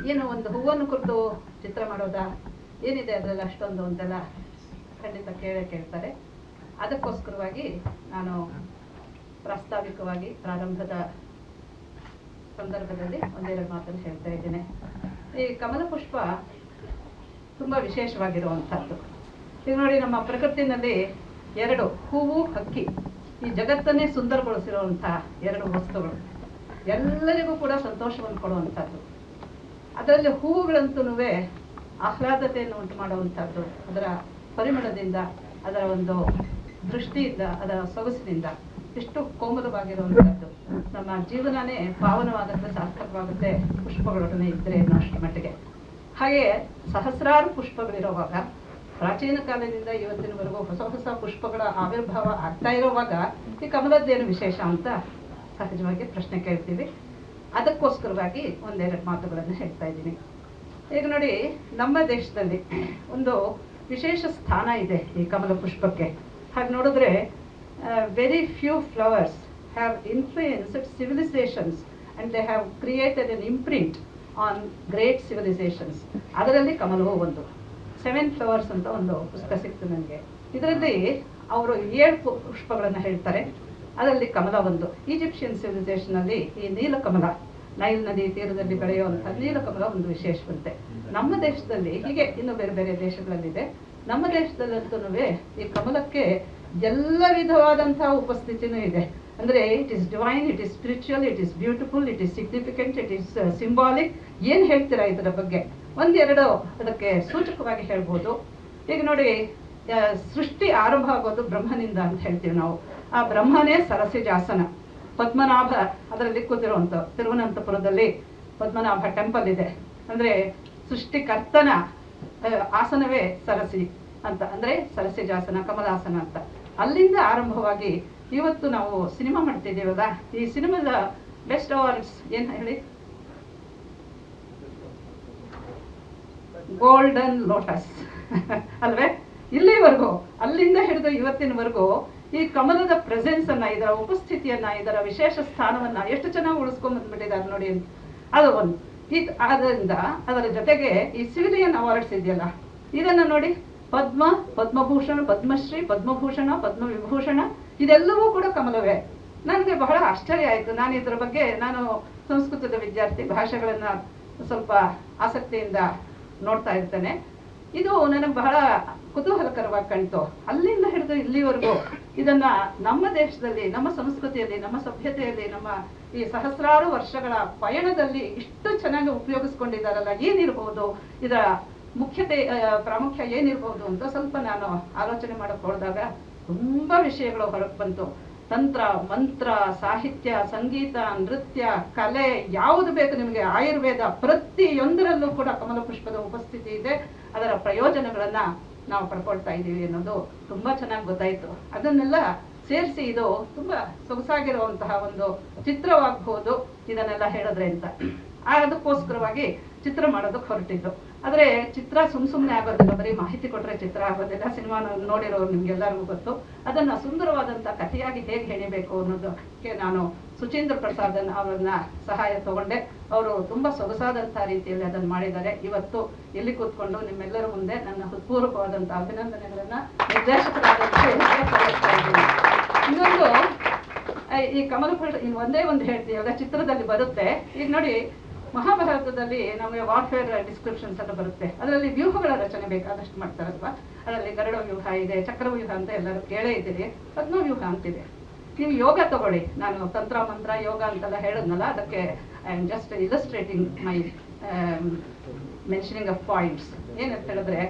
ಏನು ಒಂದು ಹೂವನ್ನು ಕುರಿತು ಚಿತ್ರ ಮಾಡೋದಾ, ಏನಿದೆ ಅದರಲ್ಲಿ ಅಷ್ಟೊಂದು ಅಂತೆಲ್ಲ ಖಂಡಿತ ಕೇಳ್ತಾರೆ. ಅದಕ್ಕೋಸ್ಕರವಾಗಿ ನಾನು ಪ್ರಾಸ್ತಾವಿಕವಾಗಿ ಪ್ರಾರಂಭದ ಸಂದರ್ಭದಲ್ಲಿ ಒಂದೆರಡು ಮಾತನ್ನು ಹೇಳ್ತಾ ಇದ್ದೇನೆ. ಈ ಕಮಲ ಪುಷ್ಪ ತುಂಬ ವಿಶೇಷವಾಗಿರುವಂಥದ್ದು. ಈಗ ನೋಡಿ, ನಮ್ಮ ಪ್ರಕೃತಿನಲ್ಲಿ ಎರಡು, ಹೂವು ಹಕ್ಕಿ, ಈ ಜಗತ್ತನ್ನೇ ಸುಂದರಗೊಳಿಸಿರುವಂಥ ಎರಡು ವಸ್ತುಗಳು, ಎಲ್ಲರಿಗೂ ಕೂಡ ಸಂತೋಷವನ್ನು ಕೊಡುವಂಥದ್ದು. ಅದರಲ್ಲಿ ಹೂವುಗಳಂತೂ ಆಹ್ಲಾದತೆಯನ್ನು ಉಂಟು ಮಾಡುವಂಥದ್ದು, ಅದರ ಪರಿಮಳದಿಂದ, ಅದರ ಒಂದು ದೃಷ್ಟಿಯಿಂದ, ಅದರ ಸೊಗಸಿನಿಂದ ಎಷ್ಟು ಕೋಮಲವಾಗಿರುವಂಥದ್ದು. ನಮ್ಮ ಜೀವನನೇ ಪಾವನವಾಗುತ್ತೆ, ಸಾರ್ಥಕವಾಗುತ್ತೆ ಪುಷ್ಪಗಳೊಡನೆ ಇದ್ದರೆ ಅನ್ನೋಷ್ಟು ಮಟ್ಟಿಗೆ. ಹಾಗೆ ಸಹಸ್ರಾರು ಪುಷ್ಪಗಳಿರುವಾಗ, ಪ್ರಾಚೀನ ಕಾಲದಿಂದ ಇವತ್ತಿನವರೆಗೂ ಹೊಸ ಹೊಸ ಪುಷ್ಪಗಳ ಆವಿರ್ಭಾವ ಆಗ್ತಾ ಇರುವಾಗ ಈ ಕಮಲದ್ದೇನು ವಿಶೇಷ ಅಂತ ಸಹಜವಾಗಿ ಪ್ರಶ್ನೆ ಕೇಳ್ತೀವಿ. ಅದಕ್ಕೋಸ್ಕರವಾಗಿ ಒಂದೆರಡು ಮಾತುಗಳನ್ನು ಹೇಳ್ತಾ ಇದ್ದೀನಿ. ಈಗ ನೋಡಿ, ನಮ್ಮ ದೇಶದಲ್ಲಿ ಒಂದು ವಿಶೇಷ ಸ್ಥಾನ ಇದೆ ಈ ಕಮಲ ಪುಷ್ಪಕ್ಕೆ. ಹಾಗೆ ನೋಡಿದ್ರೆ very few flowers have influenced civilisations and they have created N imprint on great civilisations. ಅದರಲ್ಲಿ ಕಮಲವೂ ಒಂದು. 7 flowers ಅಂತ ಒಂದು ಪುಸ್ತಕ ಸಿಕ್ತು ನನಗೆ. ಇದರಲ್ಲಿ ಅವರು 7 ಪುಷ್ಪಗಳನ್ನು ಹೇಳ್ತಾರೆ, ಅದರಲ್ಲಿ ಕಮಲ ಒಂದು. ಈಜಿಪ್ಷಿಯನ್ ಸಿವಿಲೈಸೇಷನಲ್ಲಿ ಈ ನೀಲಕಮಲ, ನೈಲ್ ನದಿ ತೀರದಲ್ಲಿ ಬೆಳೆಯುವಂಥ ನೀಲಕಮಲ ಒಂದು ವಿಶೇಷವಂತೆ. ನಮ್ಮ ದೇಶದಲ್ಲಿ ಹೀಗೆ ಇನ್ನು ಬೇರೆ ಬೇರೆ ದೇಶಗಳಲ್ಲಿದೆ. ನಮ್ಮ ದೇಶದಲ್ಲಂತೂ ಈ ಕಮಲಕ್ಕೆ ಎಲ್ಲ ವಿಧವಾದಂತಹ ಉಪಸ್ಥಿತಿನೂ ಇದೆ. ಅಂದರೆ it is divine, it is spiritual, it is beautiful, it is significant, it is symbolic. ಏನು ಹೇಳ್ತೀರಾ ಇದರ ಬಗ್ಗೆ? ಒಂದೆರಡು ಅದಕ್ಕೆ ಸೂಚಕವಾಗಿ ಹೇಳ್ಬೋದು. ಈಗ ನೋಡಿ, ಸೃಷ್ಟಿ ಆರಂಭ ಆಗೋದು ಬ್ರಹ್ಮನಿಂದ ಅಂತ ಹೇಳ್ತೀವಿ ನಾವು. ಆ ಬ್ರಹ್ಮನೇ ಸರಸಿಜಾಸನ, ಪದ್ಮನಾಭ ಅದರಲ್ಲಿ ಕೂತಿರುವಂಥ ತಿರುವನಂತಪುರದಲ್ಲಿ ಪದ್ಮನಾಭ ಟೆಂಪಲ್ ಇದೆ. ಅಂದರೆ ಸೃಷ್ಟಿಕರ್ತನ ಆಸನವೇ ಸರಸಿ ಅಂತ, ಅಂದರೆ ಸರಸಿಜಾಸನ, ಕಮಲಾಸನ ಅಂತ. ಅಲ್ಲಿಂದ ಆರಂಭವಾಗಿ ಇವತ್ತು ನಾವು ಸಿನಿಮಾ ಮಾಡ್ತಿದ್ದೀವಲ್ಲ, ಈ ಸಿನಿಮಾದ ಬೆಸ್ಟ್ ಅವಾರ್ಡ್ಸ್ ಏನು ಹೇಳಿ? ಗೋಲ್ಡನ್ ಲೋಟಸ್ ಅಲ್ವೇ? ಇಲ್ಲಿವರೆಗೂ, ಅಲ್ಲಿಂದ ಹಿಡಿದು ಇವತ್ತಿನವರೆಗೂ ಈ ಕಮಲದ ಪ್ರೆಸೆನ್ಸ್ ಅನ್ನ, ಇದರ ಉಪಸ್ಥಿತಿಯನ್ನ, ಇದರ ವಿಶೇಷ ಸ್ಥಾನವನ್ನ ಎಷ್ಟು ಚೆನ್ನಾಗಿ ಉಳಿಸ್ಕೊಂಡ್ ಬಂದ್ಬಿಟ್ಟಿದ್ದಾರೆ ನೋಡಿ. ಅದು ಒಂದು. ಆದ್ದರಿಂದ ಅದರ ಜೊತೆಗೆ ಈ ಸಿವಿಲಿಯನ್ ಅವಾರ್ಡ್ಸ್ ಇದೆಯಲ್ಲ, ಇದನ್ನ ನೋಡಿ, ಪದ್ಮ, ಪದ್ಮಭೂಷಣ, ಪದ್ಮಶ್ರೀ, ಪದ್ಮಭೂಷಣ, ಪದ್ಮವಿಭೂಷಣ, ಇದೆಲ್ಲವೂ ಕೂಡ ಕಮಲವೇ. ನನಗೆ ಬಹಳ ಆಶ್ಚರ್ಯ ಆಯಿತು. ನಾನು ಇದರ ಬಗ್ಗೆ, ನಾನು ಸಂಸ್ಕೃತದ ವಿದ್ಯಾರ್ಥಿ, ಭಾಷೆಗಳನ್ನ ಸ್ವಲ್ಪ ಆಸಕ್ತಿಯಿಂದ ನೋಡ್ತಾ ಇರ್ತೇನೆ. ಇದು ನನಗೆ ಬಹಳ ಕುತೂಹಲಕರವಾಗಿ ಕಾಣ್ತು. ಅಲ್ಲಿಂದ ಹಿಡಿದು ಇಲ್ಲಿವರೆಗೂ ಇದನ್ನ ನಮ್ಮ ದೇಶದಲ್ಲಿ, ನಮ್ಮ ಸಂಸ್ಕೃತಿಯಲ್ಲಿ, ನಮ್ಮ ಸಭ್ಯತೆಯಲ್ಲಿ, ನಮ್ಮ ಈ ಸಹಸ್ರಾರು ವರ್ಷಗಳ ಪಯಣದಲ್ಲಿ ಇಷ್ಟು ಚೆನ್ನಾಗಿ ಉಪಯೋಗಿಸ್ಕೊಂಡಿದ್ದಾರಲ್ಲ, ಏನಿರ್ಬೋದು ಇದರ ಮುಖ್ಯತೆ, ಪ್ರಾಮುಖ್ಯ ಏನಿರ್ಬೋದು ಅಂತ ಸ್ವಲ್ಪ ನಾನು ಆಲೋಚನೆ ಮಾಡಕ್ಕೆ ಹೊರದಾಗ ತುಂಬಾ ವಿಷಯಗಳು ಹೊರಗೆ ಬಂತು. ತಂತ್ರ, ಮಂತ್ರ, ಸಾಹಿತ್ಯ, ಸಂಗೀತ, ನೃತ್ಯ, ಕಲೆ, ಯಾವುದು ಬೇಕು ನಿಮಗೆ, ಆಯುರ್ವೇದ, ಪ್ರತಿಯೊಂದರಲ್ಲೂ ಕೂಡ ಕಮಲ ಪುಷ್ಪದ ಉಪಸ್ಥಿತಿ ಇದೆ. ಅದರ ಪ್ರಯೋಜನಗಳನ್ನ ನಾವು ಪಡ್ಕೊಳ್ತಾ ಇದ್ದೀವಿ ಅನ್ನೋದು ತುಂಬಾ ಚೆನ್ನಾಗಿ ಗೊತ್ತಾಯಿತು. ಅದನ್ನೆಲ್ಲ ಸೇರಿಸಿ ಇದು ತುಂಬಾ ಸೊಗಸಾಗಿರುವಂತಹ ಒಂದು ಚಿತ್ರವಾಗಬಹುದು ಇದನ್ನೆಲ್ಲ ಹೇಳಿದ್ರೆ ಅಂತ. ಅದಕ್ಕೋಸ್ಕರವಾಗಿ ಚಿತ್ರ ಮಾಡೋದಕ್ಕೆ ಹೊರಟಿದ್ದು. ಆದರೆ ಚಿತ್ರ ಸುಮ್ಮನೆ ಆಗೋದಿಲ್ಲ, ಬರೀ ಮಾಹಿತಿ ಕೊಟ್ಟರೆ ಚಿತ್ರ ಆಗೋದಿಲ್ಲ. ಸಿನಿಮಾ ನೋಡಿರೋರು ನಿಮ್ಗೆಲ್ಲರಿಗೂ ಗೊತ್ತು. ಅದನ್ನು ಸುಂದರವಾದಂಥ ಕಥೆಯಾಗಿ ಹೇಗೆ ಹೆಣಿಬೇಕು ಅನ್ನೋದಕ್ಕೆ ನಾನು ಸುಚೀಂದ್ರ ಪ್ರಸಾದನ್ ಅವರನ್ನ ಸಹಾಯ ತಗೊಂಡೆ. ಅವರು ತುಂಬ ಸೊಗಸಾದಂಥ ರೀತಿಯಲ್ಲಿ ಅದನ್ನು ಮಾಡಿದ್ದಾರೆ. ಇವತ್ತು ಇಲ್ಲಿ ಕೂತ್ಕೊಂಡು ನಿಮ್ಮೆಲ್ಲರ ಮುಂದೆ ನನ್ನ ಹೃತ್ಪೂರ್ವಕವಾದಂಥ ಅಭಿನಂದನೆಗಳನ್ನು ನಿರ್ದೇಶಕರಾದಂಥ ಸಲ್ಲಿಸ್ತಾ ಇದ್ದೀನಿ. ಇನ್ನೊಂದು, ಈ ಕಮಲ ಒಂದೇ ಒಂದು ಹೇಳ್ತೀವಿ, ಆಗ ಚಿತ್ರದಲ್ಲಿ ಬರುತ್ತೆ. ಈಗ ನೋಡಿ, ಮಹಾಭಾರತದಲ್ಲಿ ನಮಗೆ ವಾರ್ಫೇರ್ ಡಿಸ್ಕ್ರಿಪ್ಷನ್ಸ್ ಎಲ್ಲ ಬರುತ್ತೆ. ಅದರಲ್ಲಿ ವ್ಯೂಹಗಳ ರಚನೆ ಬೇಕಾದಷ್ಟು ಮಾಡ್ತಾರಲ್ವಾ. ಅದರಲ್ಲಿ ಗರುಡ ವ್ಯೂಹ ಇದೆ, ಚಕ್ರವ್ಯೂಹ ಅಂತ ಎಲ್ಲರೂ ಕೇಳೇ ಇದ್ದೀರಿ. ಪದ್ಮವ್ಯೂಹ ಅಂತಿದೆ. ನೀವು ಯೋಗ ತಗೊಳ್ಳಿ, ನಾನು ತಂತ್ರ, ಮಂತ್ರ, ಯೋಗ ಅಂತೆಲ್ಲ ಹೇಳಿದ್ನಲ್ಲ, ಅದಕ್ಕೆ I am just illustrating my mentioning of points. ಏನಂತ ಹೇಳಿದ್ರೆ,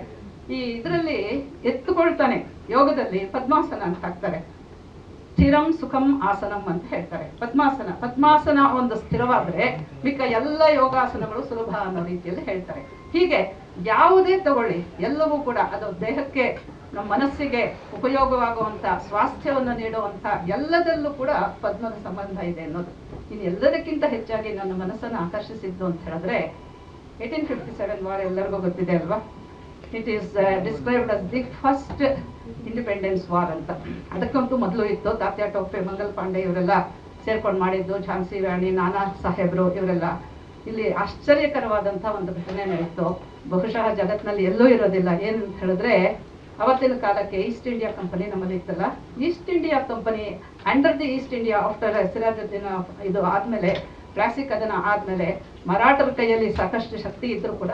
ಈ ಇದರಲ್ಲಿ ಎತ್ತುಕೊಳ್ತಾನೆ ಯೋಗದಲ್ಲಿ ಪದ್ಮಾಸನ ಅಂತ ಹಾಕ್ತಾರೆ. ಸ್ಥಿರಂ ಸುಖಂ ಆಸನಂ ಅಂತ ಹೇಳ್ತಾರೆ. ಪದ್ಮಾಸನ ಒಂದು ಸ್ಥಿರವಾದ್ರೆ ಮಿಕ್ಕ ಎಲ್ಲ ಯೋಗಾಸನಗಳು ಸುಲಭ ಅನ್ನೋ ರೀತಿಯಲ್ಲಿ ಹೇಳ್ತಾರೆ. ಹೀಗೆ ಯಾವುದೇ ತಗೊಳ್ಳಿ, ಎಲ್ಲವೂ ಕೂಡ ಅದು ದೇಹಕ್ಕೆ, ನಮ್ಮ ಮನಸ್ಸಿಗೆ ಉಪಯೋಗವಾಗುವಂಥ, ಸ್ವಾಸ್ಥ್ಯವನ್ನು ನೀಡುವಂಥ ಎಲ್ಲದಲ್ಲೂ ಕೂಡ ಪದ್ಮದ ಸಂಬಂಧ ಇದೆ ಅನ್ನೋದು. ಇನ್ನು ಎಲ್ಲದಕ್ಕಿಂತ ಹೆಚ್ಚಾಗಿ ನನ್ನ ಮನಸ್ಸನ್ನು ಆಕರ್ಷಿಸಿದ್ದು ಅಂತ ಹೇಳಿದ್ರೆ 1857 ವಾರ್ ಎಲ್ಲರಿಗೂ ಗೊತ್ತಿದೆ ಅಲ್ವಾ. It is described us the first independence war ಅಂತ. ಅದಕ್ಕಂತೂ ಮೊದಲು ಇತ್ತು. ತಾತ್ಯಾ ಟೋಪೆ, ಮಂಗಲ್ ಪಾಂಡೆ ಇವರೆಲ್ಲ ಸೇರ್ಕೊಂಡು ಮಾಡಿದ್ದು, ಝಾನ್ಸಿ ರಾಣಿ, ನಾನಾ ಸಾಹೇಬ್ರು ಇವರೆಲ್ಲ. ಇಲ್ಲಿ ಆಶ್ಚರ್ಯಕರವಾದಂಥ ಒಂದು ಘಟನೆ ನಡೀತು. ಬಹುಶಃ ಜಗತ್ತಿನಲ್ಲಿ ಎಲ್ಲೂ ಇರೋದಿಲ್ಲ. ಏನು ಅಂತ ಹೇಳಿದ್ರೆ, ಅವತ್ತಿನ ಕಾಲಕ್ಕೆ ಈಸ್ಟ್ ಇಂಡಿಯಾ ಕಂಪನಿ ನಮ್ಮಲ್ಲಿ ಇತ್ತಲ್ಲ, East India company under the East India after Sirajuddin ಇದು ಆದಮೇಲೆ, ಕ್ಲಾಸಿಕ್ ಅದನ್ನು ಆದಮೇಲೆ ಮರಾಠರ ಕೈಯಲ್ಲಿ ಸಾಕಷ್ಟು ಶಕ್ತಿ ಇದ್ದರೂ ಕೂಡ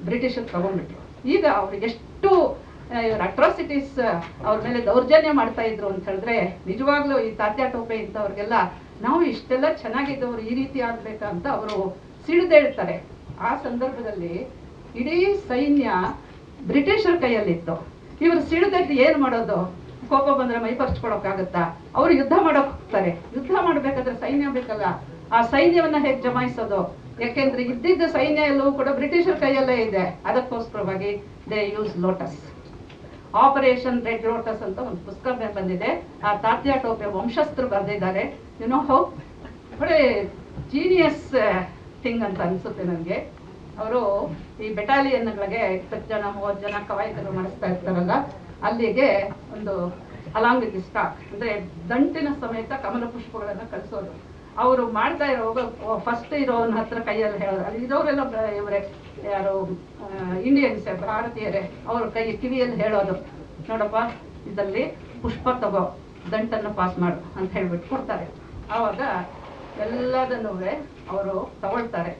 ಬ್ರಿಟಿಷರು ತಗೊಂಡ್ಬಿಟ್ರು. ಈಗ ಅವ್ರಿಗೆ ಎಷ್ಟು ಇವ್ರ ಅಟ್ರಾಸಿಟೀಸ್ ಅವ್ರ ಮೇಲೆ ದೌರ್ಜನ್ಯ ಮಾಡ್ತಾ ಇದ್ರು ಅಂತ ಹೇಳಿದ್ರೆ, ನಿಜವಾಗ್ಲೂ ಈ ತಾತ್ಯಾ ಟೋಪೆ ಇಂಥವ್ರಿಗೆಲ್ಲ ನಾವು ಇಷ್ಟೆಲ್ಲ ಚೆನ್ನಾಗಿದ್ದವರು ಈ ರೀತಿ ಆಗ್ಬೇಕಂತ ಅವರು ಸಿಡಿದೇಳ್ತಾರೆ. ಆ ಸಂದರ್ಭದಲ್ಲಿ ಇಡೀ ಸೈನ್ಯ ಬ್ರಿಟಿಷರ ಕೈಯಲ್ಲಿತ್ತು. ಇವರು ಸಿಡಿದೆದ್ದು ಏನು ಮಾಡೋದು? ಕೋಪ ಬಂದರೆ ಮೈ ಪರ್ಚ್ಕೊಳಕ್ಕಾಗತ್ತಾ? ಅವರು ಯುದ್ಧ ಮಾಡೋಕೆ ಹೋಗ್ತಾರೆ. ಯುದ್ಧ ಮಾಡಬೇಕಾದ್ರೆ ಸೈನ್ಯ ಬೇಕಲ್ಲ, ಆ ಸೈನ್ಯವನ್ನ ಹೇಗೆ ಜಮಾಯಿಸೋದು? ಯಾಕೆಂದ್ರೆ ಇದ್ದಿದ್ದ ಸೈನ್ಯ ಎಲ್ಲವೂ ಕೂಡ ಬ್ರಿಟಿಷರ ಕೈಯಲ್ಲೇ ಇದೆ. ಅದಕ್ಕೋಸ್ಕರವಾಗಿ they use lotus. Operation red lotus ಅಂತ ಒಂದು ಪುಸ್ತಕ ಬಂದಿದೆ. ಆ ತಾತ್ಯಾ ಟೋಪೆ ವಂಶಸ್ಥರು ಬರೆದಿದ್ದಾರೆ. ಯು ನೋ ಹೌ ಒಳ್ಳೆ ಜೀನಿಯಸ್ ಥಿಂಗ್ ಅಂತ ಅನಿಸುತ್ತೆ ನನಗೆ. ಅವರು ಈ ಬೆಟಾಲಿಯನ್ಗಳಿಗೆ 20 ಜನ 30 ಜನ ಕವಾಯತರು ಮಾಡಿಸ್ತಾ ಇರ್ತಾರಲ್ಲ, ಅಲ್ಲಿಗೆ ಒಂದು ಅಲಾಂಗ್ ವಿತ್ ಸ್ಟಾಕ್ ಅಂದರೆ ದಂಟಿನ ಸಮೇತ ಕಮಲ ಪುಷ್ಪಗಳನ್ನು ಕಳಿಸೋದು. ಅವರು ಮಾಡ್ತಾ ಇರೋವಾಗ ಫಸ್ಟ್ ಇರೋನ ಹತ್ರ ಕೈಯಲ್ಲಿ ಹೇಳೋದು. ಅಲ್ಲಿ ಇರೋರೆಲ್ಲ ಇವರೇ, ಯಾರು ಇಂಡಿಯನ್ಸೇ, ಭಾರತೀಯರೇ. ಅವ್ರ ಕೈ ಕಿವಿಯಲ್ಲಿ ಹೇಳೋದು, ನೋಡಪ್ಪ ಇದರಲ್ಲಿ ಪುಷ್ಪ ತಗೋ, ದಂಟನ್ನು ಪಾಸ್ ಮಾಡು ಅಂತ ಹೇಳ್ಬಿಟ್ಟು ಕೊಡ್ತಾರೆ. ಆವಾಗ ಎಲ್ಲದನ್ನೂ ಅವರು ತಗೊಳ್ತಾರೆ.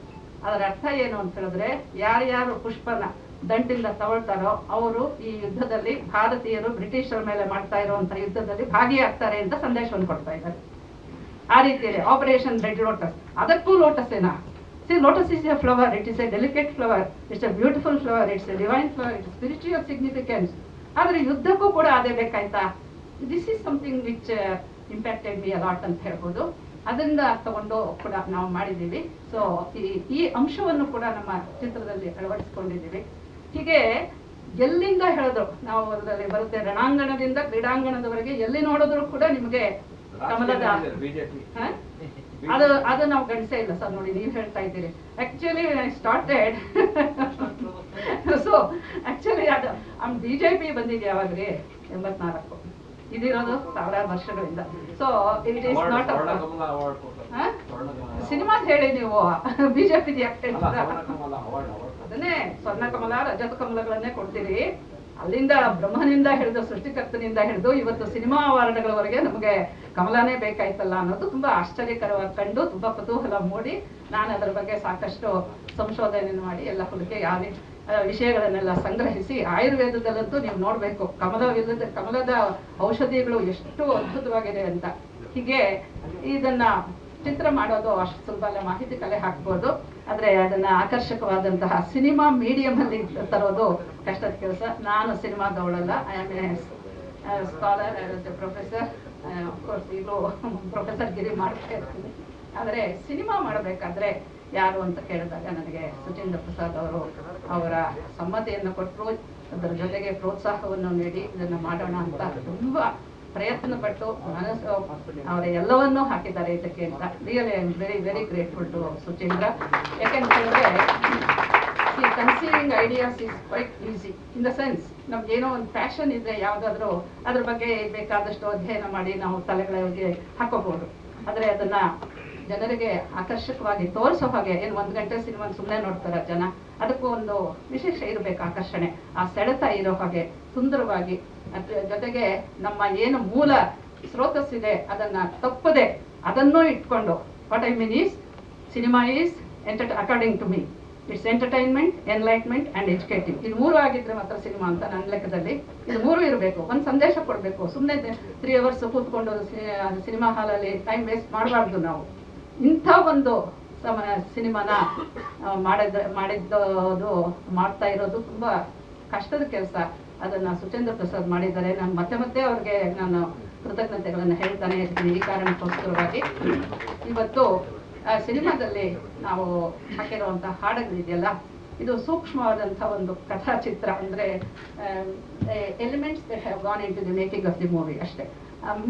ಅದರ ಅರ್ಥ ಏನು ಅಂತ ಹೇಳಿದ್ರೆ, ಯಾರ್ಯಾರು ಪುಷ್ಪನ ದಂಟಿಂದ ತಗೊಳ್ತಾರೋ ಅವರು ಈ ಯುದ್ಧದಲ್ಲಿ, ಭಾರತೀಯರು ಬ್ರಿಟಿಷರ ಮೇಲೆ ಮಾಡ್ತಾ ಇರುವಂಥ ಯುದ್ಧದಲ್ಲಿ ಭಾಗಿಯಾಗ್ತಾರೆ ಅಂತ ಸಂದೇಶವನ್ನು ಕೊಡ್ತಾ ಇದ್ದಾರೆ. ಆ ರೀತಿಯಲ್ಲಿ ಆಪರೇಷನ್ ರೆಡ್ ಲೋಟಸ್. ಅದಕ್ಕೂ ಲೋಟಸ್ ಏನಾ? See, lotus is a flower, it is a delicate flower, it's a beautiful flower, it's a divine flower, it's spiritual significance. ಆದರೆ ಯುದ್ಧಕ್ಕೂ ಕೂಡ ಅದೇ ಬೇಕಾಯ್ತಾ? This is something which impacted me a lot ಅಂತ ಹೇಳ್ಬೋದು. ಅದರಿಂದ ತಗೊಂಡು ಕೂಡ ನಾವು ಮಾಡಿದ್ದೀವಿ. ಸೊ ಈ ಅಂಶವನ್ನು ಕೂಡ ನಮ್ಮ ಚಿತ್ರದಲ್ಲಿ ಅಳವಡಿಸ್ಕೊಂಡಿದ್ದೀವಿ. ಹೀಗೆ ಎಲ್ಲಿಂದ ಹೇಳಿದ್ರು ನಾವು ಅದರಲ್ಲಿ ಬರುತ್ತೆ, ರಣಾಂಗಣದಿಂದ ಕ್ರೀಡಾಂಗಣದವರೆಗೆ ಎಲ್ಲಿ ನೋಡಿದ್ರು ಕೂಡ ನಿಮಗೆ ಕಮಲದ ಅದು ನಾವು ಗಣಿಸೇ ಇಲ್ಲ ಸರ್. ನೋಡಿ, ನೀವು ಹೇಳ್ತಾ ಇದ್ದೀರಿ. Actually I started so actually ಅದು BJP ಬಂದಿದೆ ಯಾವಾಗ್ರಿ? 84. ಇದಿರೋದು ಸಾವಿರಾರು ವರ್ಷಗಳಿಂದ. ಸೊ ಇಟ್ ಈಸ್ ನಾಟ್ ಸಿನಿಮಾದ ಹೇಳಿ ನೀವು BJP ಯಾಕೆ ಅದನ್ನೇ ಸ್ವರ್ಣ ಕಮಲ, ರಜತ ಕಮಲಗಳನ್ನೇ ಕೊಡ್ತೀರಿ. ಅಲ್ಲಿಂದ ಬ್ರಹ್ಮನಿಂದ ಹಿಡಿದು, ಸೃಷ್ಟಿಕರ್ತನಿಂದ ಹಿಡಿದು ಇವತ್ತು ಸಿನಿಮಾ ಅವಾರ್ಡ್ಗಳವರೆಗೆ ನಮಗೆ ಕಮಲನೇ ಬೇಕಾಯ್ತಲ್ಲ ಅನ್ನೋದು ತುಂಬ ಆಶ್ಚರ್ಯಕರವಾಗಿ ಕಂಡು, ತುಂಬ ಕುತೂಹಲ ಮೂಡಿ, ನಾನು ಅದರ ಬಗ್ಗೆ ಸಾಕಷ್ಟು ಸಂಶೋಧನೆ ಮಾಡಿ ಎಲ್ಲ ಹುಡುಕಿ ವಿಷಯಗಳನ್ನೆಲ್ಲ ಸಂಗ್ರಹಿಸಿ, ಆಯುರ್ವೇದದಲ್ಲಂತೂ ನೀವು ನೋಡಬೇಕು ಕಮಲದ ಔಷಧಿಗಳು ಎಷ್ಟು ಅದ್ಭುತವಾಗಿದೆ ಅಂತ. ಹೀಗೆ ಇದನ್ನ ಚಿತ್ರ ಮಾಡೋದು ಅಷ್ಟು ಸುಲಭ ಅಲ್ಲ, ಮಾಹಿತಿ ಕಲೆ ಹಾಕ್ಬೋದು. ಆದರೆ ಅದನ್ನ ಆಕರ್ಷಕವಾದಂತಹ ಸಿನಿಮಾ ಮೀಡಿಯಂ ಅಲ್ಲಿ ತರೋದು ಕಷ್ಟದ ಕೆಲಸ. ನಾನು ಸಿನಿಮಾದವಳಲ್ಲ, I am a scholar, professor. Of course ಈಗಲೂ ಪ್ರೊಫೆಸರ್ ಗಿರಿ ಮಾಡ್ತಾ ಇರ್ತೀನಿ. ಆದರೆ ಸಿನಿಮಾ ಮಾಡಬೇಕಾದ್ರೆ ಯಾರು ಅಂತ ಕೇಳಿದಾಗ ನನಗೆ ಸುಚೇಂದ್ರ ಪ್ರಸಾದ್ ಅವರು ಅವರ ಸಮ್ಮತಿಯನ್ನು ಕೊಟ್ಟರು. ಅದರ ಜೊತೆಗೆ ಪ್ರೋತ್ಸಾಹವನ್ನು ನೀಡಿ ಇದನ್ನು ಮಾಡೋಣ ಅಂತ ತುಂಬ ಪ್ರಯತ್ನ ಪಟ್ಟು ಮನಸ್ಸು ಅವರ ಎಲ್ಲವನ್ನೂ ಹಾಕಿದ್ದಾರೆ ಇದಕ್ಕೆ ಅಂತ. Really I am very very grateful to Suchendra. ಯಾಕೆಂತ ಹೇಳಿದ್ರೆ, conceiving ideas is quite easy in the sense, ನಮ್ಗೇನೋ ಒಂದು ಪ್ಯಾಷನ್ ಇದ್ರೆ ಯಾವುದಾದ್ರೂ ಅದ್ರ ಬಗ್ಗೆ ಬೇಕಾದಷ್ಟು ಅಧ್ಯಯನ ಮಾಡಿ ನಾವು ತಲೆಗಳಿಗೆ ಹಾಕೋಬಹುದು. ಆದರೆ ಅದನ್ನ ಜನರಿಗೆ ಆಕರ್ಷಕವಾಗಿ ತೋರಿಸೋ ಹಾಗೆ, ಏನು 1 ಗಂಟೆ ಸಿನಿಮಾ ಸುಮ್ಮನೆ ನೋಡ್ತಾರೆ ಜನ, ಅದಕ್ಕೂ ಒಂದು ವಿಶೇಷ ಇರಬೇಕು, ಆಕರ್ಷಣೆ, ಆ ಸೆಳೆತ ಇರೋ ಹಾಗೆ ಸುಂದರವಾಗಿ. ಅದ್ರ ಜೊತೆಗೆ ನಮ್ಮ ಏನು ಮೂಲ ಸ್ರೋತಸ್ಸಿದೆ ಅದನ್ನ ತಪ್ಪದೆ ಅದನ್ನೂ ಇಟ್ಕೊಂಡು, what I mean is cinema is according to me it's entertainment, enlightenment and educative. ಇದು 3 ಆಗಿದ್ರೆ ಮಾತ್ರ ಸಿನಿಮಾ ಅಂತ ನನ್ನ ಲೆಕ್ಕದಲ್ಲಿ. ಇದು 3 ಇರಬೇಕು. ಒಂದು ಸಂದೇಶ ಕೊಡಬೇಕು. ಸುಮ್ಮನೆ 3 ಅವರ್ಸ್ ಕೂತ್ಕೊಂಡು ಸಿನಿಮಾ ಹಾಲಲ್ಲಿ ಟೈಮ್ ವೇಸ್ಟ್ ಮಾಡಬಾರ್ದು. ನಾವು ಇಂಥ ಒಂದು ಸಿನಿಮಾನ ಮಾಡಿದ್ದು ಮಾಡ್ತಾ ಇರೋದು ತುಂಬ ಕಷ್ಟದ ಕೆಲಸ. ಅದನ್ನು ಸುಚೇಂದ್ರ ಪ್ರಸಾದ್ ಮಾಡಿದ್ದಾರೆ. ನಾನು ಮತ್ತೆ ಅವ್ರಿಗೆ ನಾನು ಕೃತಜ್ಞತೆಗಳನ್ನು ಹೇಳ್ತಾನೆ ಇರ್ತೀನಿ. ಈ ಕಾರಣಕ್ಕೋಸ್ಕರವಾಗಿ ಇವತ್ತು ಸಿನಿಮಾದಲ್ಲಿ ನಾವು ಹಾಕಿರುವಂಥ ಹಾಡುಗಳಿದೆಯಲ್ಲ, ಇದು ಸೂಕ್ಷ್ಮವಾದಂಥ ಒಂದು ಕಥಾಚಿತ್ರ. ಅಂದರೆ elements that have gone into the making of the movie ಅಷ್ಟೇ.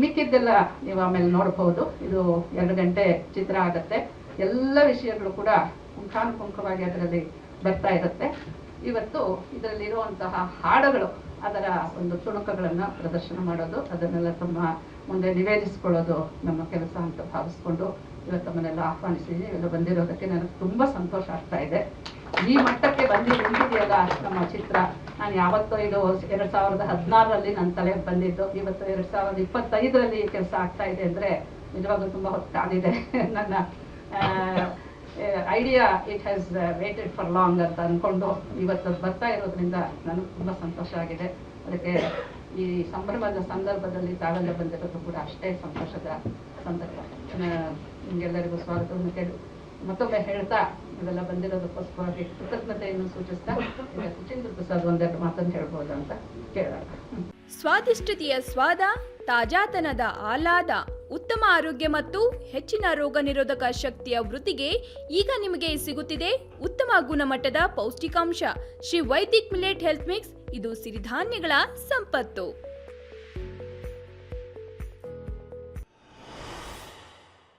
ಮಿಕ್ಕಿದ್ದೆಲ್ಲ ನೀವು ಆಮೇಲೆ ನೋಡಬಹುದು. ಇದು 2 ಗಂಟೆ ಚಿತ್ರ ಆಗುತ್ತೆ. ಎಲ್ಲ ವಿಷಯಗಳು ಕೂಡ ಪುಂಖಾನುಪುಂಖವಾಗಿ ಅದರಲ್ಲಿ ಬರ್ತಾ ಇರುತ್ತೆ. ಇವತ್ತು ಇದರಲ್ಲಿರುವಂತಹ ಹಾಡುಗಳು, ಅದರ ಒಂದು ತುಣುಕುಗಳನ್ನು ಪ್ರದರ್ಶನ ಮಾಡೋದು, ಅದನ್ನೆಲ್ಲ ತಮ್ಮ ಮುಂದೆ ನಿವೇದಿಸಿಕೊಳ್ಳೋದು ನಮ್ಮ ಕೆಲಸ ಅಂತ ಭಾವಿಸ್ಕೊಂಡು ಇವತ್ತು ತಮ್ಮನ್ನೆಲ್ಲ ಆಹ್ವಾನಿಸಿದ್ದೀನಿ. ಇವೆಲ್ಲ ಬಂದಿರೋದಕ್ಕೆ ನನಗೆ ತುಂಬ ಸಂತೋಷ ಆಗ್ತಾ ಇದೆ. ಈ ಮಟ್ಟಕ್ಕೆ ಬಂದು ನಿಂತಿದೆಯಲ್ಲ ನಮ್ಮ ಚಿತ್ರ. ನಾನು ಯಾವತ್ತೋ ಇದು 2016ರಲ್ಲಿ ನನ್ನ ತಲೆಗೆ ಬಂದಿದ್ದು, ಇವತ್ತು 2025ರಲ್ಲಿ ಕೆಲಸ ಆಗ್ತಾ ಇದೆ ಅಂದರೆ ನಿಜವಾಗ್ಲೂ ತುಂಬ ಹೊತ್ತು ಕಾದಿದೆ. ನನ್ನ idea it has weighted for long ಅಂತ ಅಂದ್ಕೊಂಡು ಇವತ್ತು ಬರ್ತಾ ಇರೋದ್ರಿಂದ ನನಗೆ ತುಂಬ ಸಂತೋಷ ಆಗಿದೆ. ಅದಕ್ಕೆ ಈ ಸಂಭ್ರಮದ ಸಂದರ್ಭದಲ್ಲಿ ತಾವೆಲ್ಲ ಬಂದಿರೋದು ಕೂಡ ಅಷ್ಟೇ ಸಂತೋಷದ ಸಂದರ್ಭ. ನಿಮಗೆಲ್ಲರಿಗೂ ಸ್ವಾಗತವನ್ನು ಮತ್ತೊಮ್ಮೆ ಹೇಳ್ತಾ ಇವೆಲ್ಲ ಬಂದಿರೋದಕ್ಕೋಸ್ಕರವಾಗಿ ಕೃತಜ್ಞತೆಯನ್ನು ಸೂಚಿಸ್ತಾ ಸುಚೇಂದ್ರ ಪ್ರಸಾದ್ ಒಂದೆರಡು ಮಾತನ್ನು ಹೇಳ್ಬೋದು ಅಂತ ಕೇಳೋಣ. ಸ್ವಾದಿಷ್ಟತೆಯ ಸ್ವಾದ, ತಾಜಾತನದ ಆಹ್ಲಾದ, ಉತ್ತಮ ಆರೋಗ್ಯ ಮತ್ತು ಹೆಚ್ಚಿನ ರೋಗ ನಿರೋಧಕ ಶಕ್ತಿಯ ವೃದ್ಧಿಗೆ ಈಗ ನಿಮಗೆ ಸಿಗುತ್ತಿದೆ ಉತ್ತಮ ಗುಣಮಟ್ಟದ ಪೌಷ್ಟಿಕಾಂಶ. Shri Vaidik millet health mix. ಇದು ಸಿರಿಧಾನ್ಯಗಳ ಸಂಪತ್ತು.